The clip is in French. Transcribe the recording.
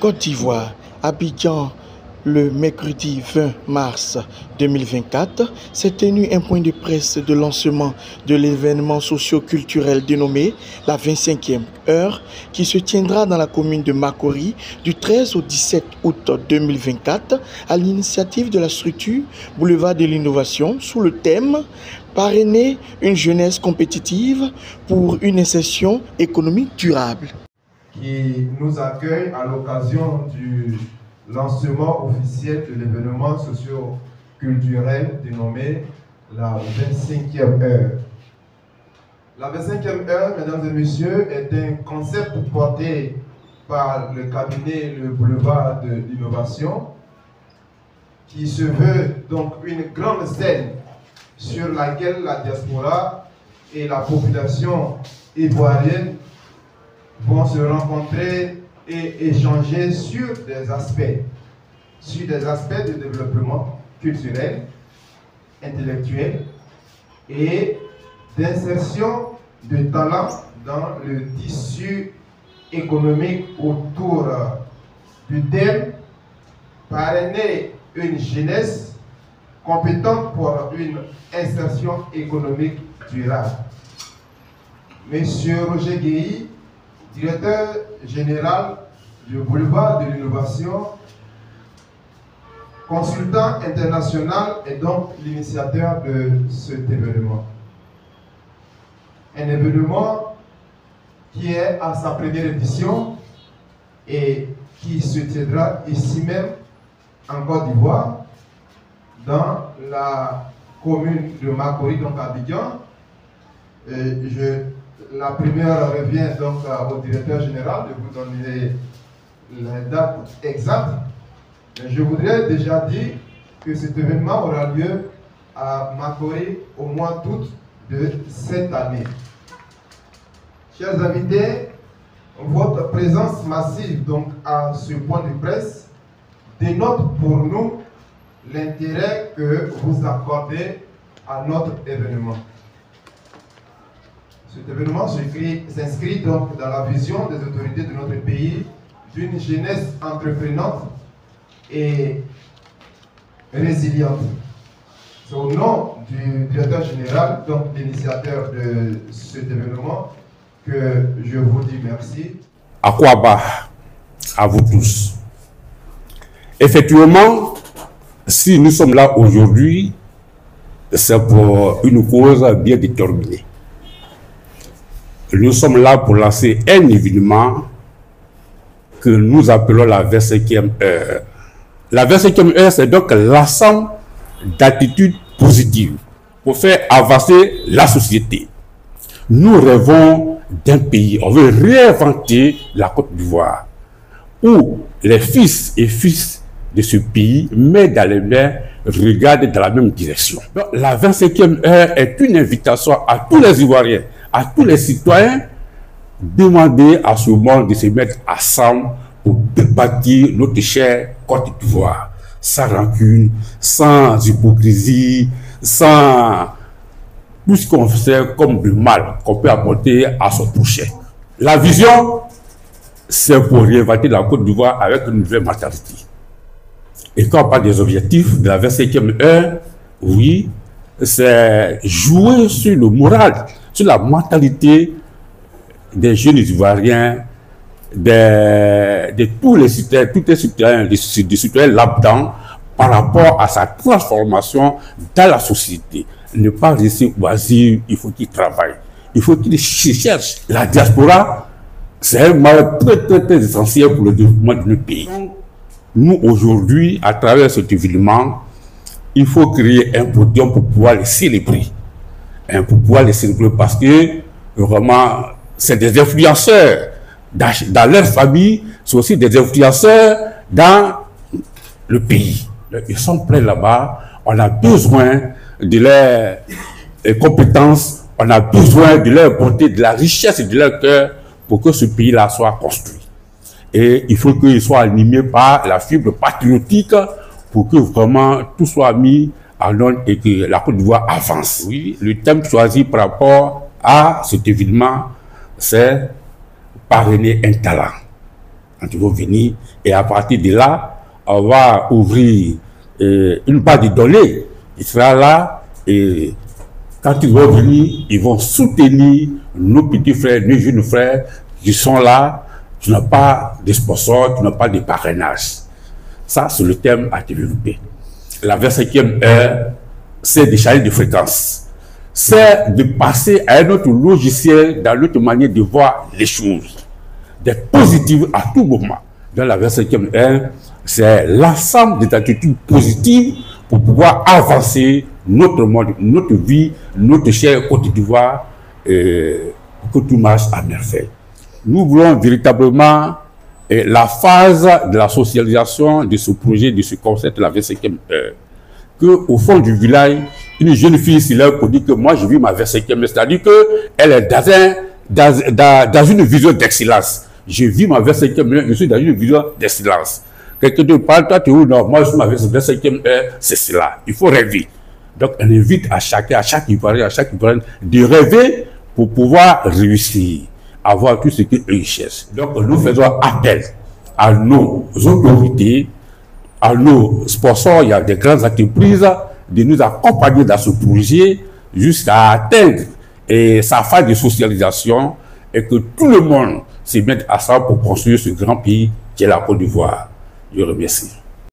Côte d'Ivoire, Abidjan, le mercredi 20 mars 2024, s'est tenu un point de presse de lancement de l'événement socio-culturel dénommé la 25e heure qui se tiendra dans la commune de Makori du 13 au 17 août 2024 à l'initiative de la structure Boulevard de l'Innovation sous le thème « Parrainer une jeunesse compétitive pour une insertion économique durable ». Qui nous accueille à l'occasion du lancement officiel de l'événement socio-culturel dénommé la 25e heure. La 25e heure, mesdames et messieurs, est un concept porté par le cabinet Le Boulevard de l'Innovation qui se veut donc une grande scène sur laquelle la diaspora et la population ivoirienne vont se rencontrer et échanger sur des aspects de développement culturel, intellectuel et d'insertion de talents dans le tissu économique autour du thème parrainer une jeunesse compétente pour une insertion économique durable. Monsieur Roger Guéhi, directeur général du Boulevard de l'Innovation, consultant international, est donc l'initiateur de cet événement. Un événement qui est à sa première édition et qui se tiendra ici même en Côte d'Ivoire, dans la commune de Makori, donc à Abidjan. La première revient donc au directeur général de vous donner la date exacte. Je voudrais déjà dire que cet événement aura lieu à Makori au mois d'août de cette année. Chers invités, votre présence massive donc à ce point de presse dénote pour nous l'intérêt que vous accordez à notre événement. Cet événement s'inscrit donc dans la vision des autorités de notre pays d'une jeunesse entreprenante et résiliente. C'est au nom du directeur général, donc l'initiateur de cet événement, que je vous dis merci. Akwaba à vous tous. Effectivement, si nous sommes là aujourd'hui, c'est pour une cause bien déterminée. Nous sommes là pour lancer un événement que nous appelons la 25e heure. La 25e heure, c'est donc l'ensemble d'attitudes positives pour faire avancer la société. Nous rêvons d'un pays, on veut réinventer la Côte d'Ivoire, où les fils et fils de ce pays, main dans les mains, regardent dans la même direction. Donc, la 25e heure est une invitation à tous les Ivoiriens, à tous les citoyens, demander à ce monde de se mettre ensemble pour bâtir notre chère Côte d'Ivoire, sans rancune, sans hypocrisie, sans tout ce qu'on fait comme du mal qu'on peut apporter à son prochain. La vision, c'est pour réinventer la Côte d'Ivoire avec une nouvelle mentalité. Et quand on parle des objectifs de la 25e heure, oui, c'est jouer sur le moral, sur la mentalité des jeunes Ivoiriens, de tous les citoyens, des citoyens là-dedans, par rapport à sa transformation dans la société. Ne pas rester oisif, il faut qu'il travaille, il faut qu'il cherche. La diaspora, c'est un mal très essentiel pour le développement de notre pays. Nous, aujourd'hui, à travers cet événement, il faut créer un podium pour pouvoir les célébrer. Pour pouvoir les célébrer parce que, vraiment, c'est des influenceurs dans leur famille, c'est aussi des influenceurs dans le pays. Ils sont pleins là-bas, on a besoin de leurs compétences, on a besoin de leur bonté, de la richesse et de leur cœur pour que ce pays-là soit construit. Et il faut qu'il soit animé par la fibre patriotique pour que vraiment tout soit mis en ordre et que la Côte d'Ivoire avance. Oui, le thème choisi par rapport à cet événement, c'est parrainer un talent. quand ils vont venir. Et à partir de là, on va ouvrir une base de données qui sera là. Et quand ils vont venir, ils vont soutenir nos petits frères, nos jeunes frères qui sont là. Tu n'as pas de sponsors, tu n'as pas de parrainage. Ça, c'est le thème à développer. La 25e heure, c'est de changer de fréquence. C'est de passer à un autre logiciel, dans l'autre manière de voir les choses. D'être positif à tout moment. Dans la 25e heure, c'est l'ensemble des attitudes positives pour pouvoir avancer notre monde, notre vie, notre chère Côte d'Ivoire, que tout marche à merveille. Nous voulons véritablement la phase de la socialisation de ce projet, de ce concept de la 25e heure. Qu'au fond du village, une jeune fille s'est là pour dire que moi je vis ma 25e heure, c'est-à-dire qu'elle est dans une vision d'excellence. Je vis ma 25e heure, je suis dans une vision d'excellence. Quelqu'un te parle, toi tu es où? Non, moi je suis ma 25e heure, c'est cela. Il faut rêver. Donc on invite à chaque Ivoirien, de rêver pour pouvoir réussir. Avoir tout ce qu'ils cherchent. Donc, nous faisons appel à nos autorités, à nos sponsors, il y a des grandes entreprises, de nous accompagner dans ce projet jusqu'à atteindre sa phase de socialisation et que tout le monde se mette à ça pour construire ce grand pays qui est la Côte d'Ivoire. Je remercie.